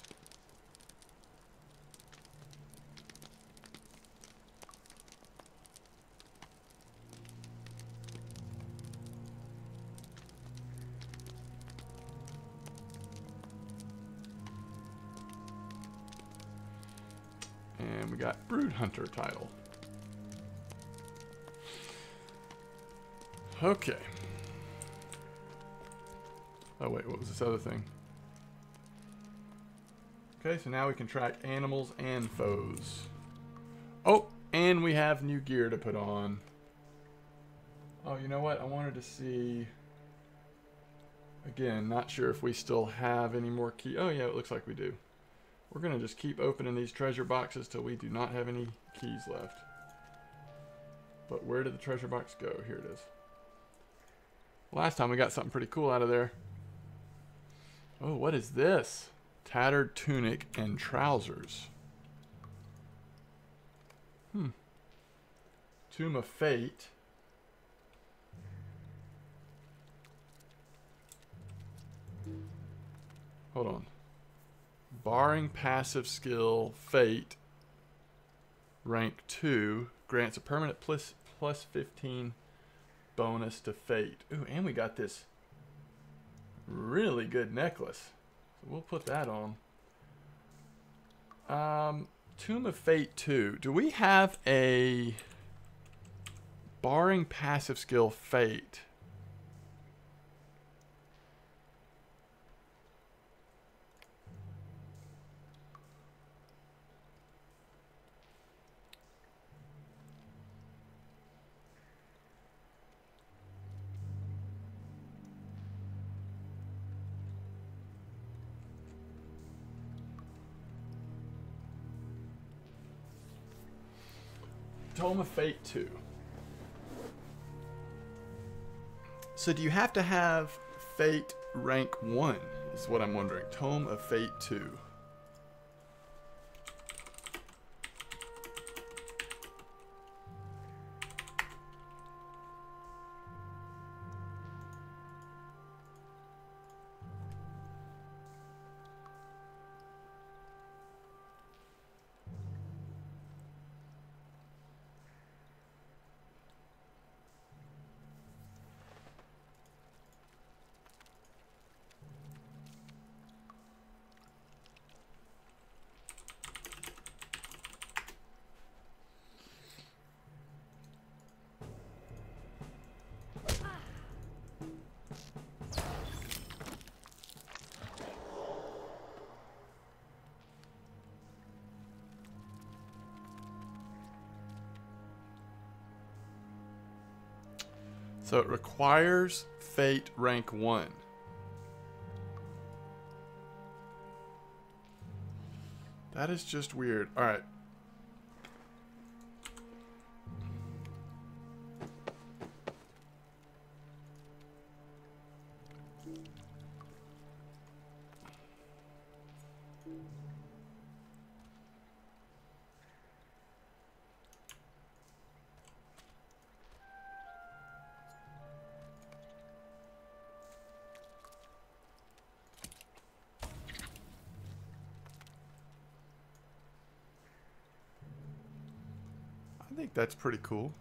Speaker 1: And we got Brood Hunter title. Okay. Oh wait, what was this other thing? Okay, so now we can track animals and foes. Oh, and we have new gear to put on. Oh, you know what? I wanted to see... Again, not sure if we still have any more keys. Oh yeah, it looks like we do. We're going to just keep opening these treasure boxes till we do not have any keys left. But where did the treasure box go? Here it is. Last time we got something pretty cool out of there. Oh, what is this? Tattered tunic and trousers. Tomb of Fate. Hold on. Barring passive skill, Fate, rank 2, grants a permanent plus 15 bonus to Fate. Ooh, and we got this really good necklace. So we'll put that on. Tomb of Fate 2. Do we have a barring passive skill Fate? Tome of Fate 2. So do you have to have Fate rank 1? Is what I'm wondering. Tome of Fate 2. So it requires Fate rank 1. That is just weird. Alright. I think that's pretty cool.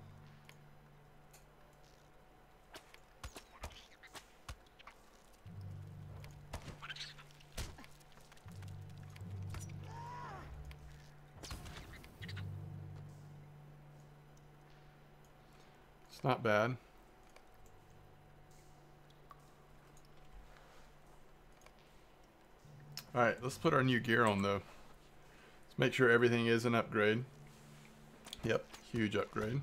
Speaker 1: It's not bad. Alright, let's put our new gear on though. Let's make sure everything is an upgrade. Yep, huge upgrade.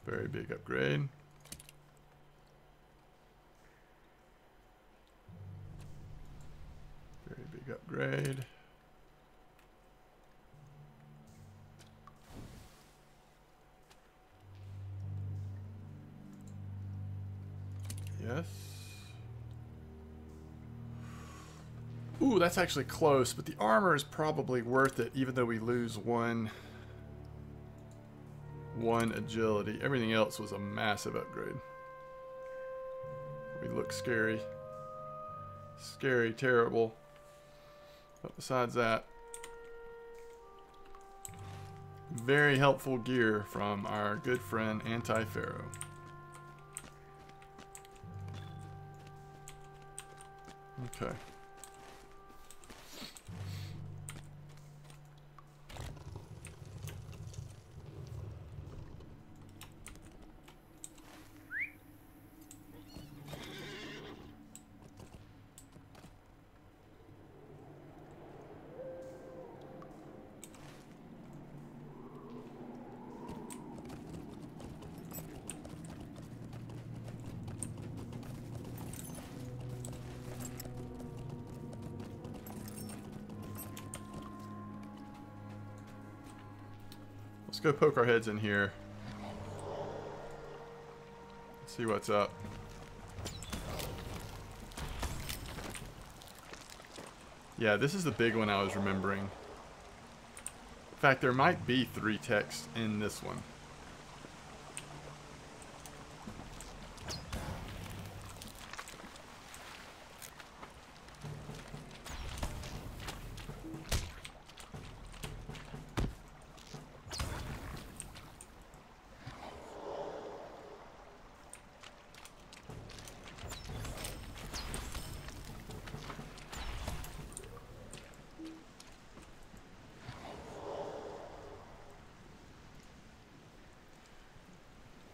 Speaker 1: Very big upgrade. Very big upgrade. Yes. Ooh, that's actually close, but the armor is probably worth it, even though we lose one agility. Everything else was a massive upgrade. We look scary. Scary, terrible. But besides that, very helpful gear from our good friend Anti-Pharaoh. Okay. Let's go poke our heads in here. See what's up. Yeah, this is the big one I was remembering. In fact, there might be 3 texts in this one.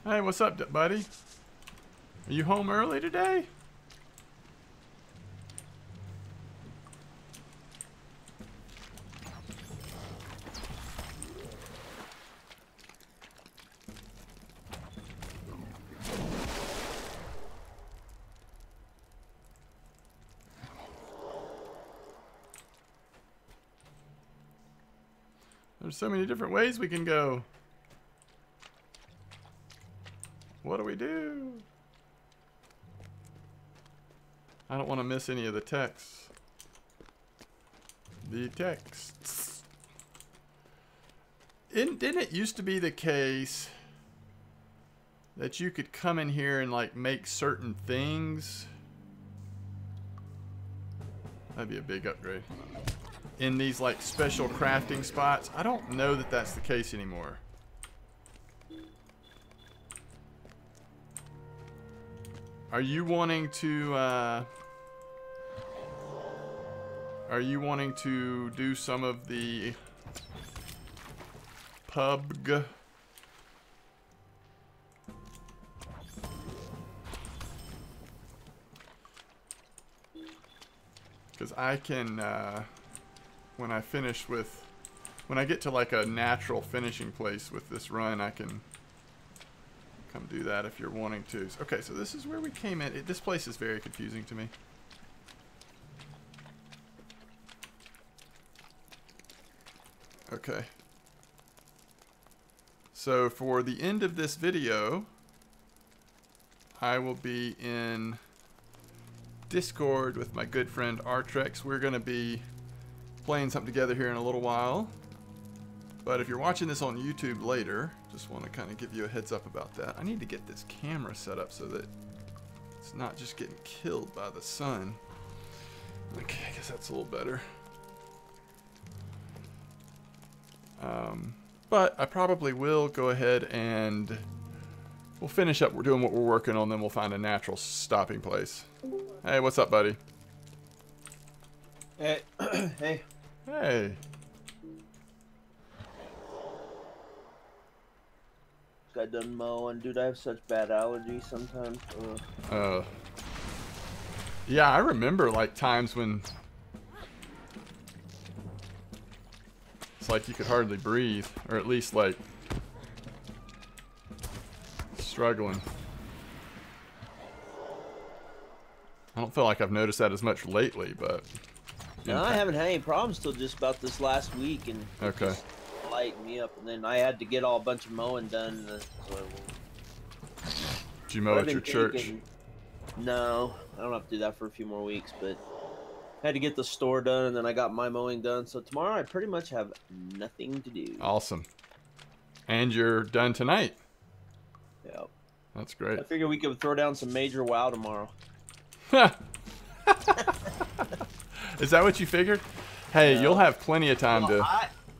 Speaker 1: Hey, what's up, buddy? Are you home early today? There's so many different ways we can go. What do we do? I don't want to miss any of the texts. The texts. Didn't it used to be the case that you could come in here and like make certain things? That'd be a big upgrade. In these like special crafting spots. I don't know that that's the case anymore. Are you wanting to do some of the pub? Because I can, when I get to like a natural finishing place with this run, I can come do that if you're wanting to. Okay, so this is where we came in. This place is very confusing to me. Okay. So for the end of this video, I will be in Discord with my good friend Artrex. We're going to be playing something together here in a little while. But if you're watching this on YouTube later, just want to kind of give you a heads up about that. I need to get this camera set up so that it's not just getting killed by the sun. Okay, I guess that's a little better. But I probably will go ahead and we'll finish up. We're doing what we're working on, then we'll find a natural stopping place. Hey, what's up, buddy?
Speaker 5: Hey. Hey.
Speaker 1: Hey.
Speaker 5: Got done mowing. Dude, I have such bad allergies sometimes.
Speaker 1: Yeah, I remember like times when it's like you could hardly breathe, or at least like struggling. I don't feel like I've noticed that as much lately, but
Speaker 5: no, I haven't had any problems till just about this last week, and
Speaker 1: okay.
Speaker 5: Just lighten me up, and then I had to get a bunch of mowing done. So
Speaker 1: did you mow at your church?
Speaker 5: No, I don't have to do that for a few more weeks, but I had to get the store done, and then I got my mowing done. So tomorrow I pretty much have nothing to do. Awesome.
Speaker 1: And you're done tonight.
Speaker 5: Yep.
Speaker 1: That's great.
Speaker 5: I figured we could throw down some major WoW tomorrow.
Speaker 1: Is that what you figured? Hey, you'll have plenty of time to.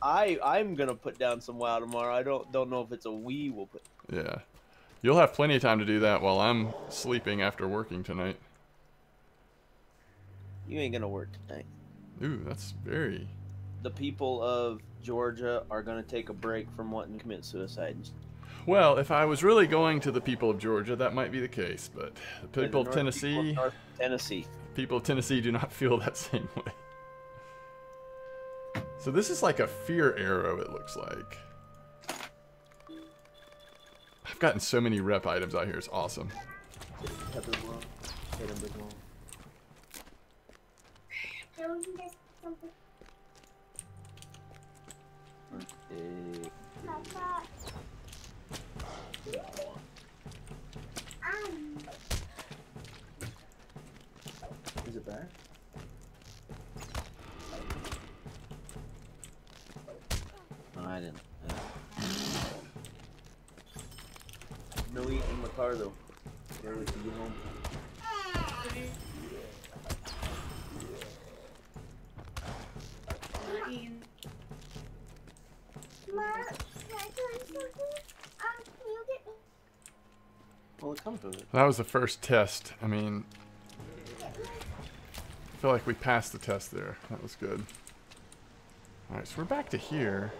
Speaker 5: I'm gonna put down some WoW tomorrow. I don't know if it's a we will put.
Speaker 1: Yeah, you'll have plenty of time to do that while I'm sleeping after working tonight.
Speaker 5: You ain't gonna work tonight.
Speaker 1: Ooh, that's very.
Speaker 5: The people of Georgia are gonna take a break from wanting to commit suicide.
Speaker 1: Well, if I was really going to the people of Georgia, that might be the case, but the people of Tennessee, people of Tennessee do not feel that same way. So this is like a fear arrow, it looks like. I've gotten so many rep items out here, it's awesome.
Speaker 5: I didn't. No eating in my car though. Barely to get home.
Speaker 6: Mom, can I tell you something? Can you get me?
Speaker 5: Well, it comes with it.
Speaker 1: That was the first test. I mean, I feel like we passed the test there. That was good. Alright, so we're back to here.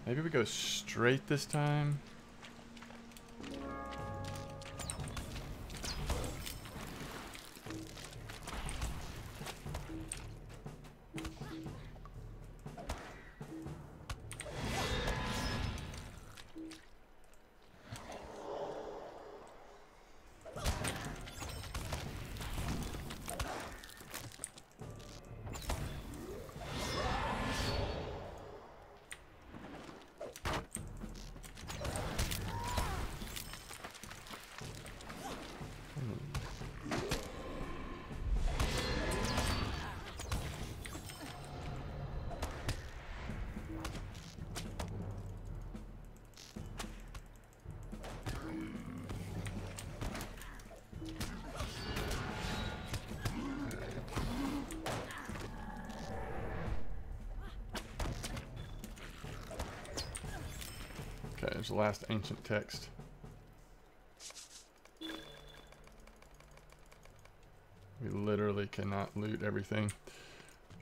Speaker 1: Maybe we go straight this time. Okay, there's the last ancient text. We literally cannot loot everything.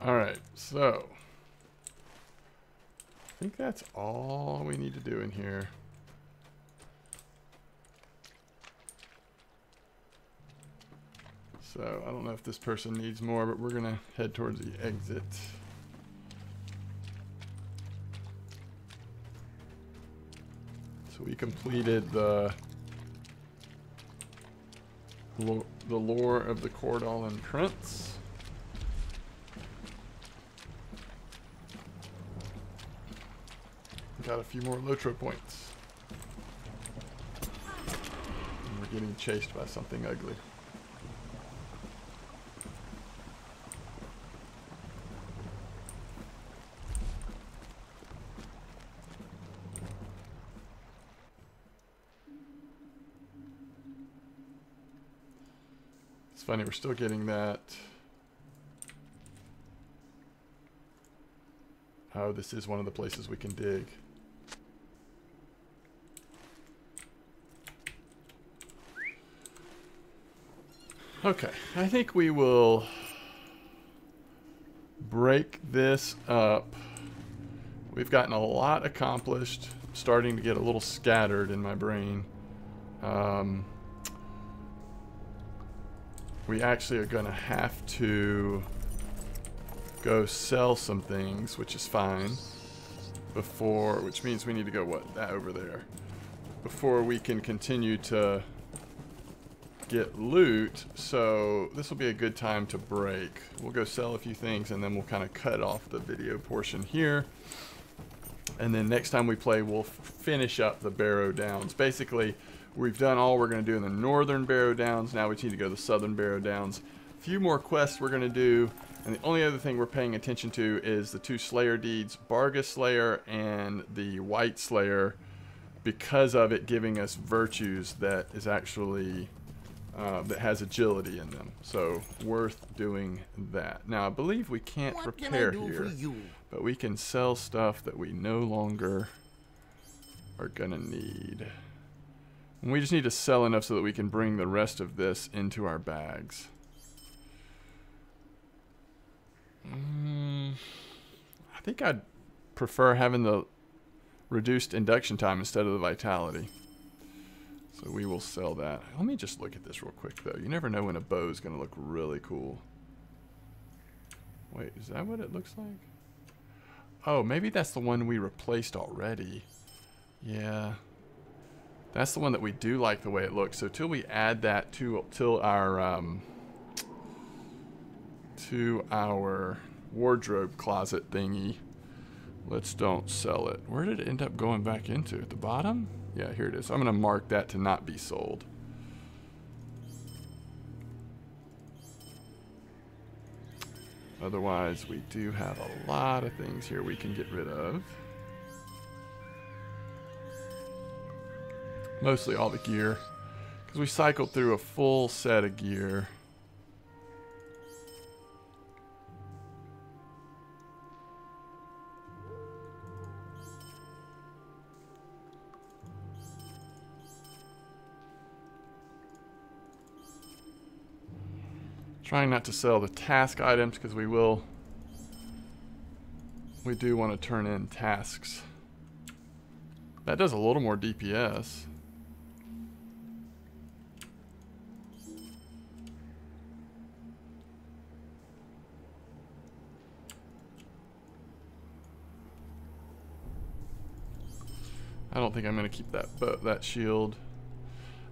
Speaker 1: Alright, so I think that's all we need to do in here. So I don't know if this person needs more, but we're gonna head towards the exit. So we completed the lore of the Cordalin Prince. Got a few more LOTRO points. And we're getting chased by something ugly. It's funny, we're still getting that. Oh, this is one of the places we can dig. Okay, I think we will break this up. We've gotten a lot accomplished. I'm starting to get a little scattered in my brain. We actually are going to have to go sell some things, which is fine, before, which means we need to go, what, that over there, before we can continue to get loot. So this will be a good time to break. We'll go sell a few things and then we'll kind of cut off the video portion here. And then next time we play, we'll finish up the Barrow Downs. Basically, we've done all we're going to do in the northern Barrow Downs. Now we need to go to the southern Barrow Downs. A few more quests we're going to do. And the only other thing we're paying attention to is the two Slayer deeds, Bargus Slayer and the White Slayer, because of it giving us virtues that is actually that has agility in them. So worth doing that. Now I believe we can't repair here, but we can sell stuff that we no longer are gonna need. And we just need to sell enough so that we can bring the rest of this into our bags. I think I'd prefer having the reduced induction time instead of the vitality. So we will sell that. Let me just look at this real quick though. You never know when a bow is going to look really cool. Wait, is that what it looks like? Oh, maybe that's the one we replaced already. Yeah. That's the one that we do like the way it looks. So till we add that to our wardrobe closet thingy, let's don't sell it. Where did it end up going back into? At the bottom? Yeah, here it is. I'm going to mark that to not be sold. Otherwise, we do have a lot of things here we can get rid of. Mostly all the gear, because we cycled through a full set of gear. Trying not to sell the task items because we do want to turn in tasks. That does a little more DPS. I don't think I'm going to keep that shield.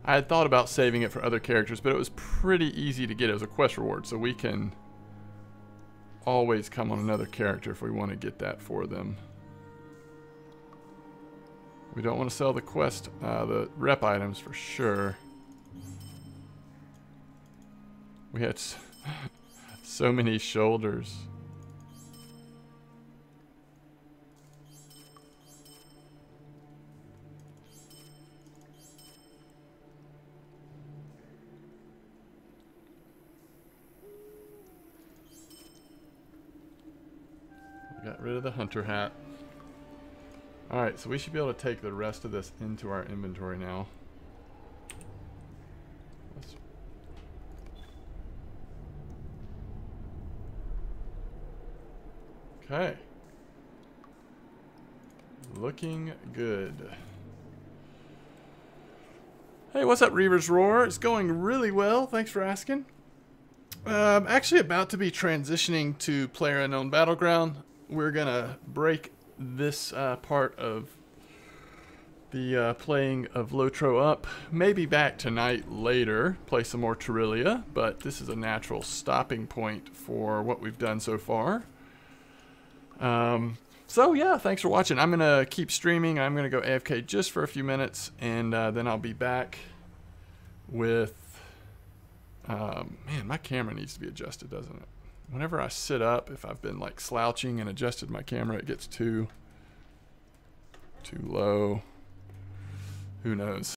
Speaker 1: I had thought about saving it for other characters, but it was pretty easy to get as a quest reward, so we can always come on another character if we want to get that for them. We don't want to sell the quest, the rep items for sure. We had so many shoulders. Got rid of the hunter hat. Alright, so we should be able to take the rest of this into our inventory now. Okay. Looking good. Hey, what's up, Reaver's Roar? It's going really well. Thanks for asking. I'm actually about to be transitioning to PlayerUnknown Battleground. We're gonna break this part of the playing of LOTRO up. Maybe back tonight later, play some more Tiryllia, but this is a natural stopping point for what we've done so far. So yeah, thanks for watching. I'm gonna keep streaming. I'm gonna go AFK just for a few minutes, and then I'll be back with... man, my camera needs to be adjusted, doesn't it? Whenever I sit up, if I've been like slouching and adjusted my camera, it gets too low. Who knows?